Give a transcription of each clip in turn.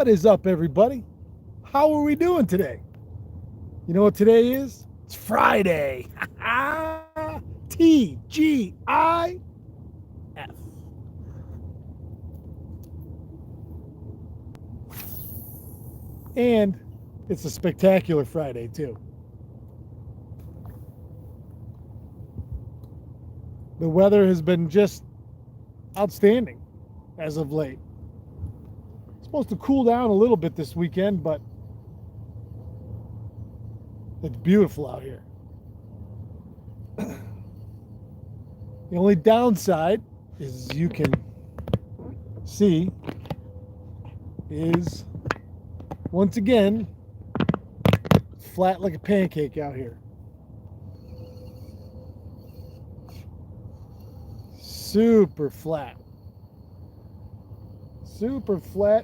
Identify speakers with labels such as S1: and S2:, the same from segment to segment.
S1: What is up, everybody? How are we doing today? You know what today is? It's Friday. TGIF. And it's a spectacular Friday, too. The weather has been just outstanding as of late. It's supposed to cool down a little bit this weekend, but it's beautiful out here. The only downside is you can see is once again flat like a pancake out here. Super flat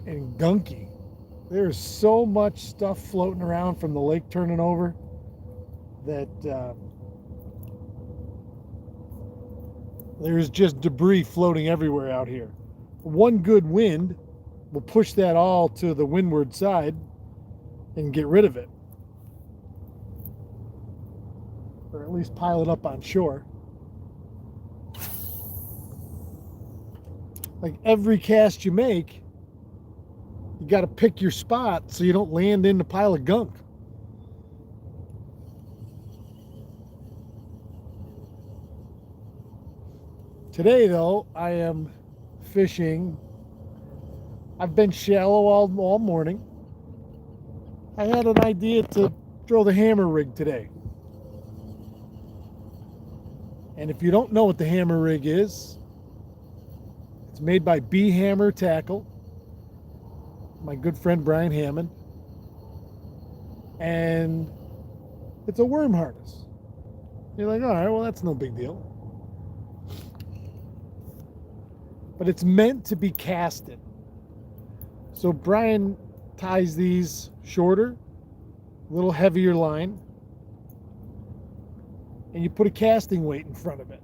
S1: and gunky. There's so much stuff floating around from the lake turning over that there's just debris floating everywhere out here. One good wind will push that all to the windward side and get rid of it, or at least pile it up on shore. Like every cast you make, you got to pick your spot so you don't land in the pile of gunk. Today, though, I am fishing. I've been shallow all morning. I had an idea to throw the hammer rig today. And if you don't know what the hammer rig is, it's made by B Hammer Tackle, my good friend Brian Hammond. And it's a worm harness. You're like, all right, well, that's no big deal. But it's meant to be casted. So Brian ties these shorter, a little heavier line, and you put a casting weight in front of it.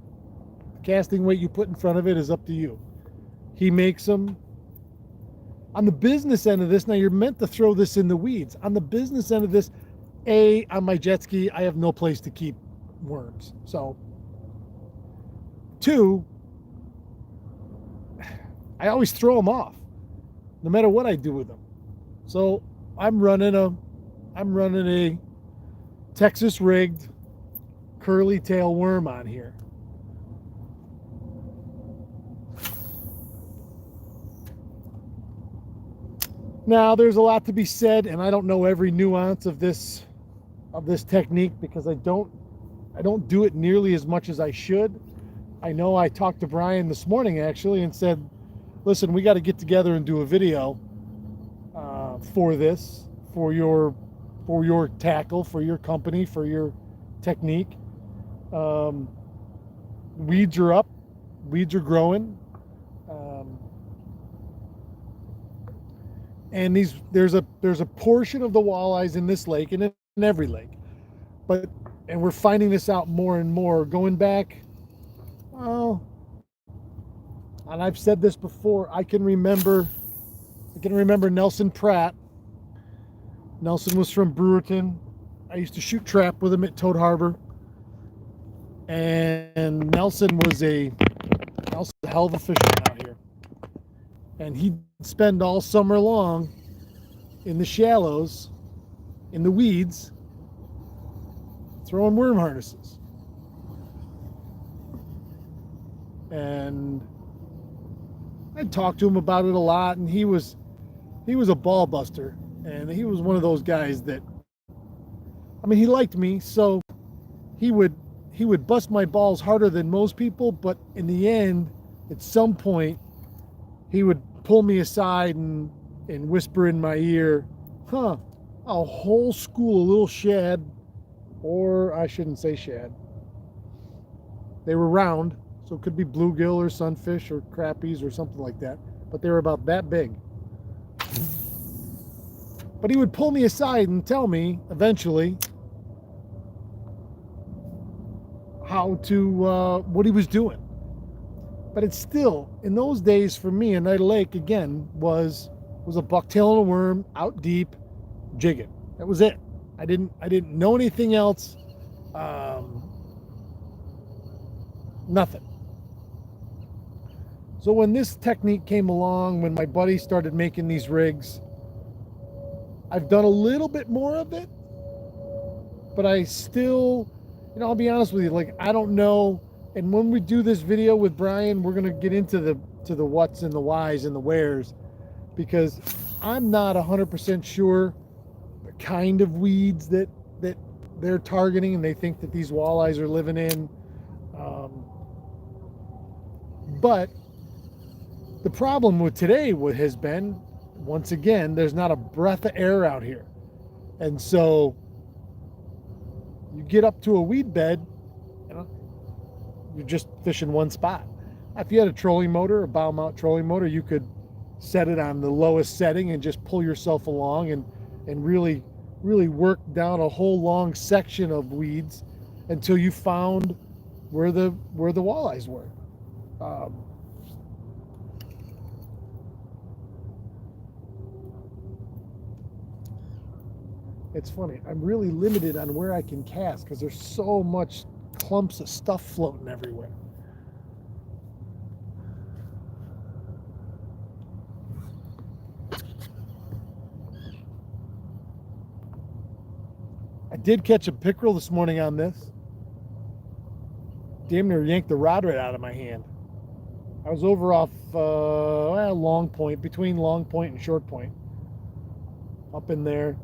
S1: The casting weight you put in front of it is up to you. He makes them. On the business end of this, now you're meant to throw this in the weeds. On the business end of this, on my jet ski, I have no place to keep worms. So, 2, I always throw them off, no matter what I do with them. So I'm running a Texas rigged curly tail worm on here. Now there's a lot to be said, and I don't know every nuance of this technique because I don't do it nearly as much as I should. I know I talked to Brian this morning actually and said, listen, we got to get together and do a video for this, for your tackle, for your company, for your technique. Weeds are up, weeds are growing, and there's a portion of the walleyes in this lake and in every lake, and we're finding this out more and more going back. Well, and I've said this before, I can remember Nelson Pratt. Nelson was from Brewerton. I used to shoot trap with him at Toad Harbor. And Nelson was a hell of a fisherman out here. And he'd spend all summer long in the shallows, in the weeds, throwing worm harnesses. And I'd talk to him about it a lot, and he was a ball buster, and he was one of those guys that, I mean, he liked me, so he would bust my balls harder than most people, but in the end, at some point, he would pull me aside and whisper in my ear, a whole school of little shad, or I shouldn't say shad. They were round, so it could be bluegill or sunfish or crappies or something like that, but they were about that big. But he would pull me aside and tell me eventually what he was doing. But it's still, in those days for me, a Night Lake again was was a bucktail and a worm out deep, jigging. That was it. I didn't know anything else. Nothing. So when this technique came along, when my buddy started making these rigs, I've done a little bit more of it, but I still, I'll be honest with you, like, I don't know. And when we do this video with Brian, we're gonna get into the whats and the whys and the wheres, because I'm not 100% sure the kind of weeds that they're targeting and they think that these walleyes are living in. But the problem with today has been, once again, there's not a breath of air out here. And so you get up to a weed bed, you're just fishing one spot. If you had a trolling motor, a bow mount trolling motor, you could set it on the lowest setting and just pull yourself along and really work down a whole long section of weeds until you found where the walleyes were. It's funny, I'm really limited on where I can cast because there's so much clumps of stuff floating everywhere. I did catch a pickerel this morning on this. Damn near yanked the rod right out of my hand. I was over off Long Point, between Long Point and Short Point, up in there.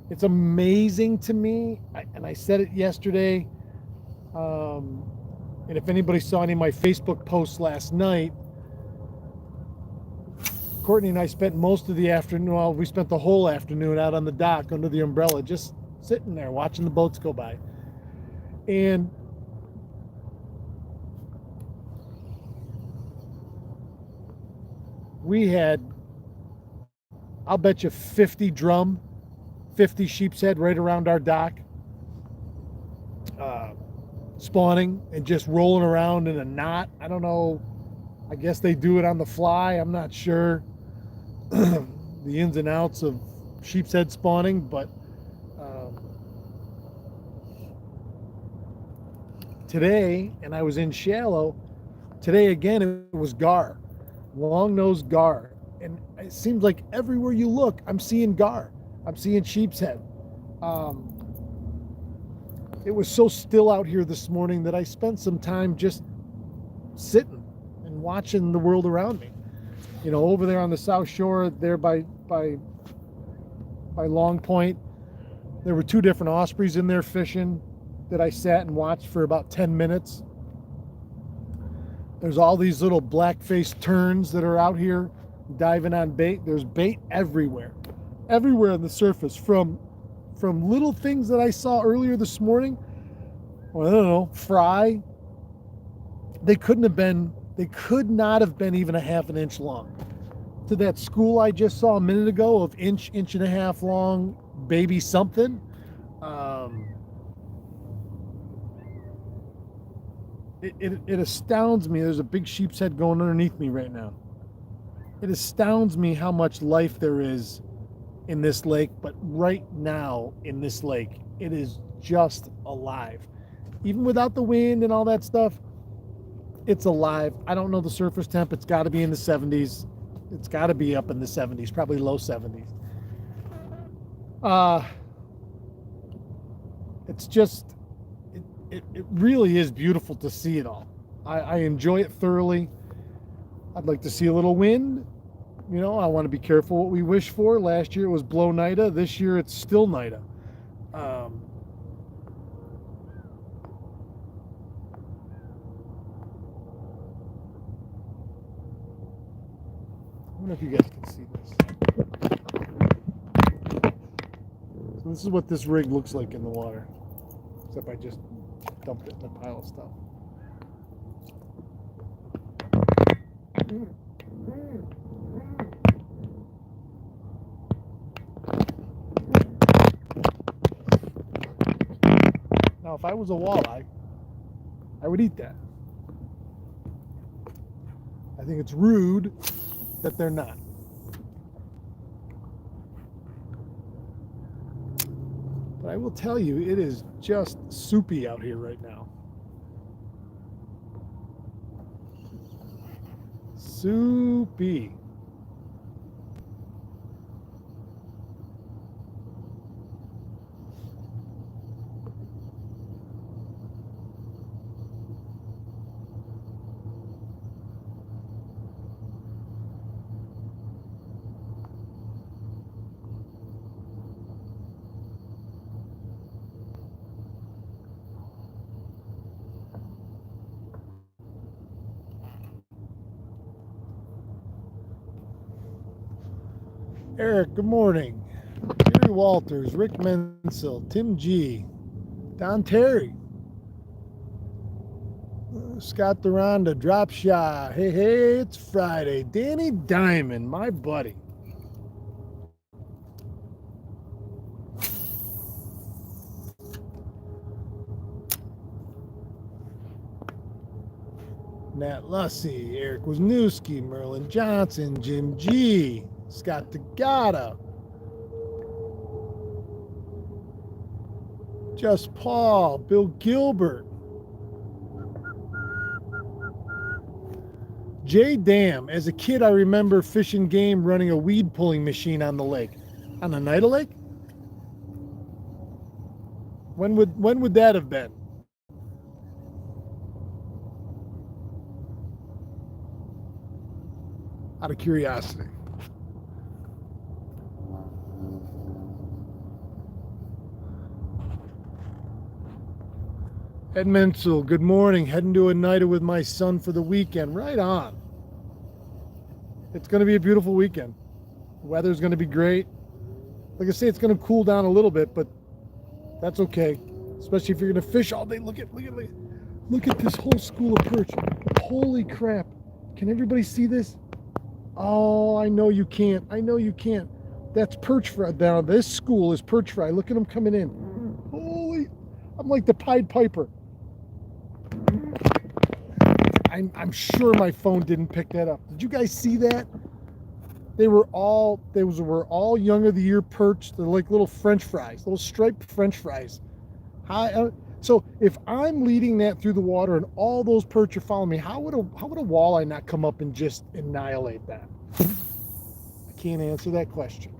S1: It's amazing to me, and I said it yesterday, and if anybody saw any of my Facebook posts last night, Courtney and I spent most of the afternoon, well, we spent the whole afternoon out on the dock under the umbrella, just sitting there watching the boats go by. And we had, I'll bet you 50 sheep's head right around our dock, spawning and just rolling around in a knot. I don't know. I guess they do it on the fly. I'm not sure the ins and outs of sheep's head spawning, but today, and I was in shallow, today again, it was gar, long-nosed gar. And it seems like everywhere you look, I'm seeing gar. I'm seeing sheep's head. It was so still out here this morning that I spent some time just sitting and watching the world around me. Over there on the South Shore, there by Long Point, there were 2 different ospreys in there fishing that I sat and watched for about 10 minutes. There's all these little black-faced terns that are out here diving on bait. There's bait everywhere on the surface, from little things that I saw earlier this morning. Well, I don't know, fry. They could not have been even a half an inch long. To that school I just saw a minute ago of inch and a half long baby something. It astounds me. There's a big sheep's head going underneath me right now. It astounds me how much life there is in this lake, but right now in this lake, it is just alive. Even without the wind and all that stuff, it's alive. I don't know the surface temp. It's got to be in the 70s. It's got to be up in the 70s, probably low 70s. It's just, it really is beautiful to see it all. I enjoy it thoroughly. I'd like to see a little wind. I want to be careful what we wish for. Last year it was blow nida. This year it's still nida. I don't know if you guys can see this. So this is what this rig looks like in the water. Except I just dumped it in a pile of stuff. Now, if I was a walleye, I would eat that. I think it's rude that they're not. But I will tell you, it is just soupy out here right now. Soupy. Eric, good morning. Gary Walters, Rick Menzel, Tim G, Don Terry, Scott Duranda, Drop Shot. Hey, it's Friday. Danny Diamond, my buddy. Nat Lussey, Eric Wisniewski, Merlin Johnson, Jim G, Scott Tagata, Just Paul, Bill Gilbert, Jay Dam. As a kid, I remember fishing game running a weed pulling machine on the lake. On the Nida Lake? When would that have been? Out of curiosity. Ed Menzel, good morning. Heading to Oneida with my son for the weekend. Right on. It's going to be a beautiful weekend. The weather's going to be great. Like I say, it's going to cool down a little bit, but that's okay. Especially if you're going to fish all day. Look at this whole school of perch. Holy crap. Can everybody see this? Oh, I know you can't. That's perch fry. Now, this school is perch fry. Look at them coming in. Holy, I'm like the Pied Piper. I'm sure my phone didn't pick that up. Did you guys see that? They were all young of the year perch. They're like little French fries, little striped French fries. So if I'm leading that through the water and all those perch are following me, how would a walleye not come up and just annihilate that? I can't answer that question.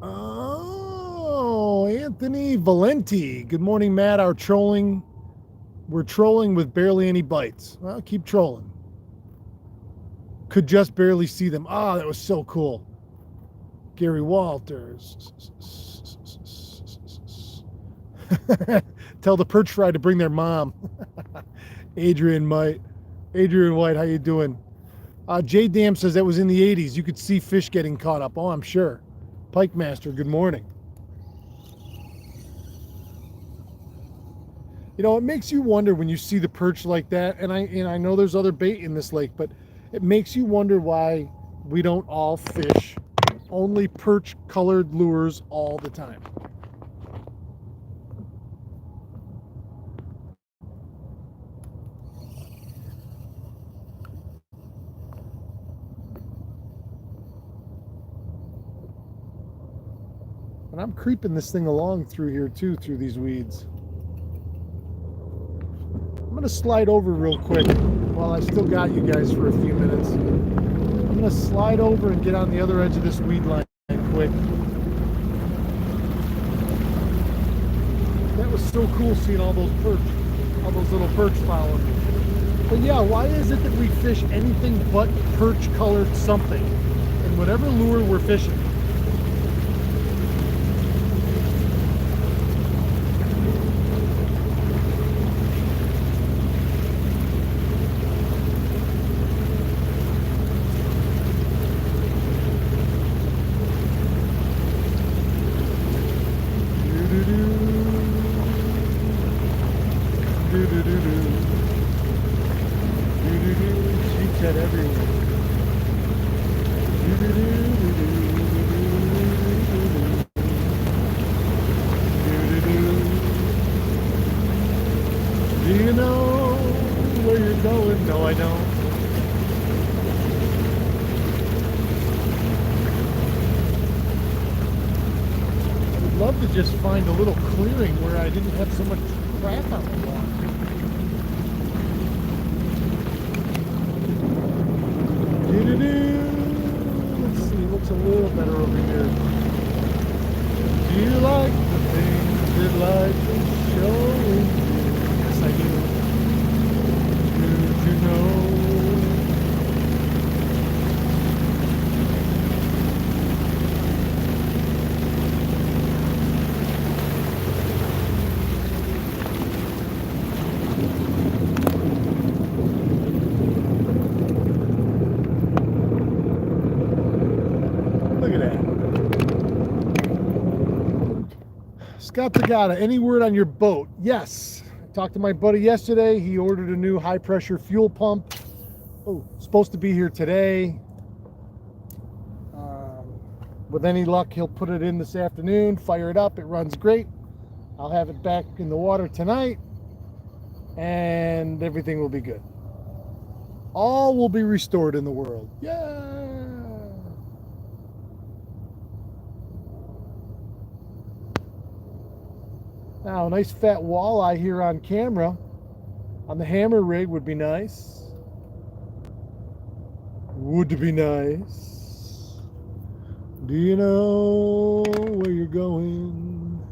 S1: Oh, Anthony Valenti. Good morning, Matt. We're trolling with barely any bites. Well, keep trolling. Could just barely see them. Oh, that was so cool. Gary Walters. Tell the perch fry to bring their mom. Adrian White, how you doing? Jay Dam says that was in the 80s. You could see fish getting caught up. Oh, I'm sure. Pike Master, good morning. You know, it makes you wonder when you see the perch like that, and I know there's other bait in this lake, but it makes you wonder why we don't all fish only perch colored lures all the time. And I'm creeping this thing along through here too, through these weeds. I'm going to slide over real quick while I still got you guys for a few minutes. I'm going to slide over and get on the other edge of this weed line quick. That was so cool seeing all those little perch following me. But yeah, why is it that we fish anything but perch colored something in whatever lure we're fishing? just find a little clearing where I didn't have so much crap on the lawn. Let's see, looks a little better over here. Do you like the things that life is showing you? Yes, I do. Did you know? Look at that. Scott Tagata, any word on your boat? Yes. I talked to my buddy yesterday. He ordered a new high pressure fuel pump. Oh, supposed to be here today. With any luck, he'll put it in this afternoon, fire it up. It runs great. I'll have it back in the water tonight, and everything will be good. All will be restored in the world. Yeah. Now, a nice fat walleye here on camera on the hammer rig would be nice. Would be nice. Do you know where you're going?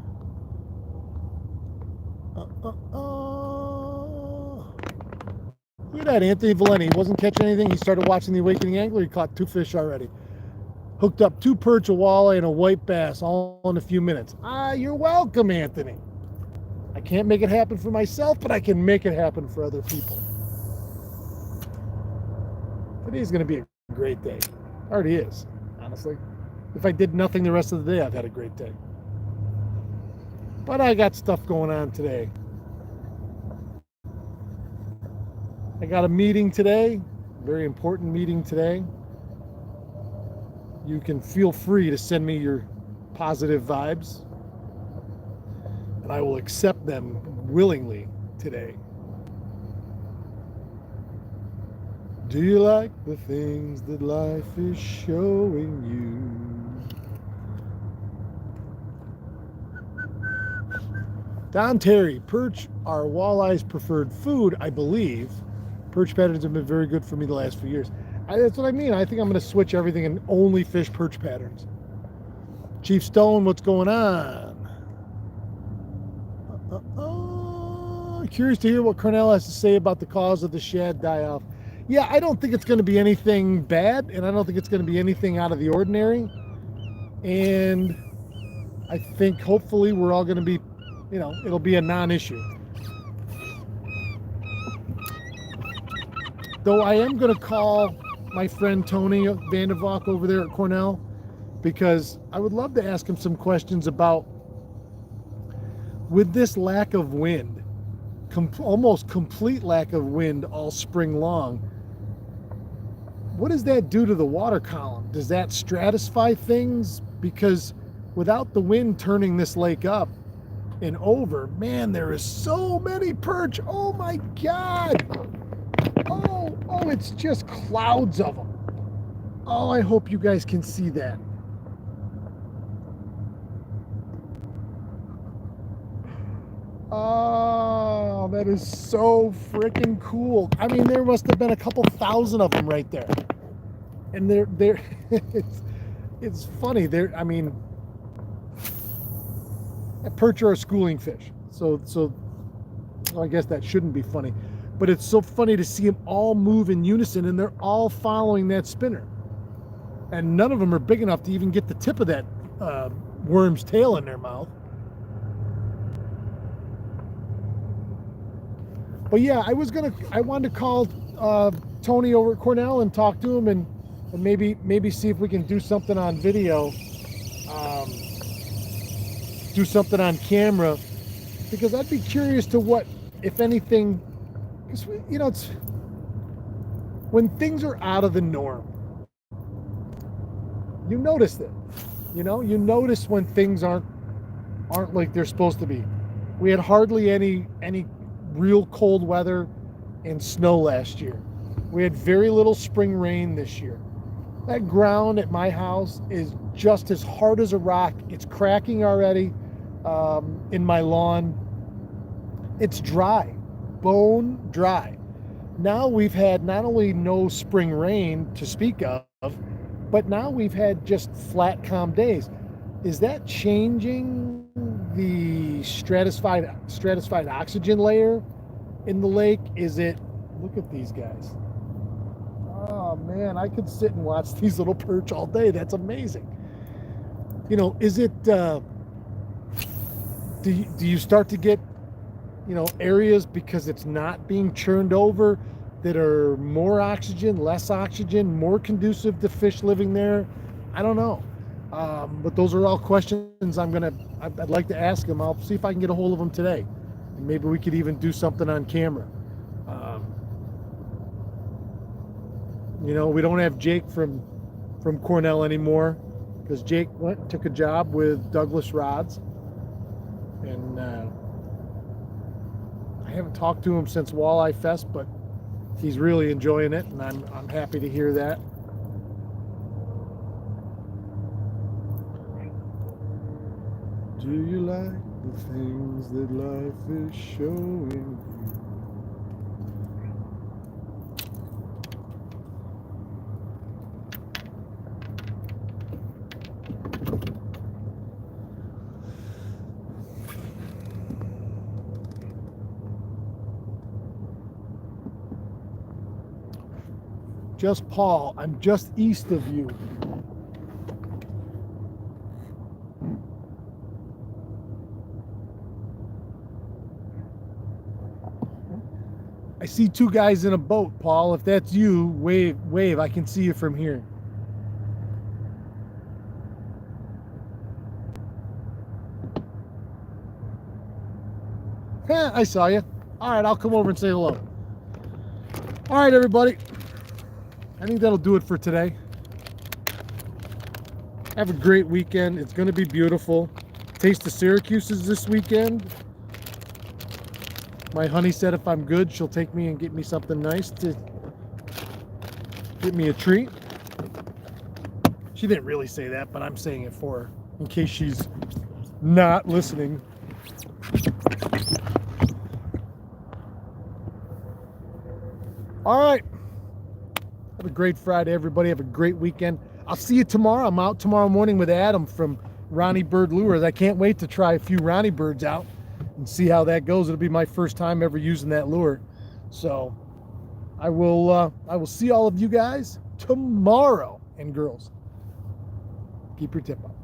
S1: Look at that, Anthony Valenti. He wasn't catching anything. He started watching The Awakening Angler. He caught 2 fish already. Hooked up 2 perch, a walleye, and a white bass all in a few minutes. You're welcome, Anthony. I can't make it happen for myself, but I can make it happen for other people. Today's going to be a great day. Already is, honestly. If I did nothing the rest of the day, I've had a great day. But I got stuff going on today. I got a meeting today, very important meeting today. You can feel free to send me your positive vibes, and I will accept them willingly today. Do you like the things that life is showing you? Don Terry, perch are walleye's preferred food, I believe. Perch patterns have been very good for me the last few years. That's what I mean. I think I'm going to switch everything and only fish perch patterns. Chief Stone, what's going on? Curious to hear what Cornell has to say about the cause of the shad die-off. Yeah, I don't think it's going to be anything bad, and I don't think it's going to be anything out of the ordinary. And I think hopefully we're all going to be, it'll be a non-issue. Though I am going to call my friend Tony Vandervalk over there at Cornell, because I would love to ask him some questions about, with this lack of wind, almost complete lack of wind all spring long, what does that do to the water column? Does that stratify things? Because without the wind turning this lake up and over, man, there is so many perch. Oh my God. Oh, it's just clouds of them. Oh, I hope you guys can see that. Oh, that is so freaking cool. I mean, there must have been a couple thousand of them right there. And they're it's funny. Perch are a schooling fish. So I guess that shouldn't be funny. But it's so funny to see them all move in unison, and they're all following that spinner. And none of them are big enough to even get the tip of that worm's tail in their mouth. But yeah, I wanted to call Tony over at Cornell and talk to him and maybe see if we can do something on video, do something on camera, because I'd be curious to what, if anything, because it's when things are out of the norm, you notice it. You notice when things aren't like they're supposed to be. We had hardly any real cold weather and snow last year. We had very little spring rain this year. That ground at my house is just as hard as a rock. It's cracking already. in my lawn. It's dry, bone dry. Now we've had not only no spring rain to speak of, but now we've had just flat, calm days. Is that changing the stratified oxygen layer in the lake? Is it? Look at these guys. Oh man, I could sit and watch these little perch all day. That's amazing. Is it? Do you start to get areas because it's not being churned over that are more oxygen, less oxygen, more conducive to fish living there? I don't know. But those are all questions I'd like to ask them. I'll see if I can get a hold of them today. And maybe we could even do something on camera. We don't have Jake from Cornell anymore because Jake took a job with Douglas Rods. And I haven't talked to him since Walleye Fest, but he's really enjoying it, and I'm happy to hear that. Do you like the things that life is showing you? Just Paul, I'm just east of you. I see two guys in a boat, Paul. If that's you, wave. I can see you from here. Yeah, I saw you. All right, I'll come over and say hello. All right, everybody. I think that'll do it for today. Have a great weekend. It's going to be beautiful. Taste of Syracuse is this weekend. My honey said if I'm good, she'll take me and get me something nice to get me a treat. She didn't really say that, but I'm saying it for her in case she's not listening. All right. Have a great Friday, everybody. Have a great weekend. I'll see you tomorrow. I'm out tomorrow morning with Adam from Ronnie Bird Lures. I can't wait to try a few Ronnie Birds out and see how that goes. It'll be my first time ever using that lure. So I will see all of you guys tomorrow. And girls, keep your tip up.